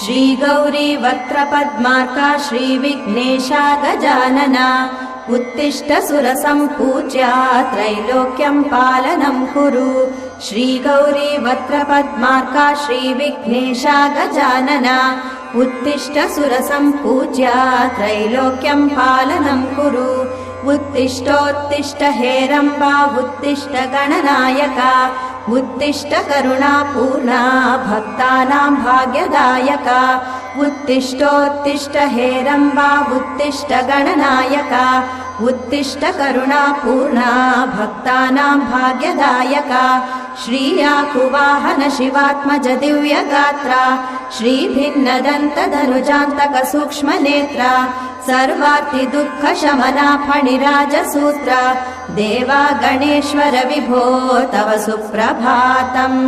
श्री गौरी वक्त्रपद्मार्का श्रीविघ्नेशा गजानना उत्तिष्ठ सुरसम्पूज्या त्रैलोक्यं पालनं कुरु। श्री गौरी वक्त्रपद्मार्का श्रीविघ्नेशा गजानना उत्तिष्ठ सुरसम्पूज्या त्रैलोक्यं पालनं कुरु। उत्तिष्ठोत्तिष्ठ हेरम्बा उत्तिष्ठ गणनायका उत्तिष्ठ करुणापूर्णा भक्तानां भाग्यदायका। उत्तिष्ठोत्तिष्ठ हेरम्बा उत्तिष्ठ गणनायका उत्तिष्ठ करुणापूर्णा भक्तानां भाग्यदायका। श्रीयाकुवाहन शिवात्मज दिव्यगात्रा श्रीभिन्नदन्तधनुजान्तक सूक्ष्मनेत्रा सर्वार्ति दुःखशमना फणिराजसूत्रा देवा गणेश्वर विभो तव सुप्रभातम्।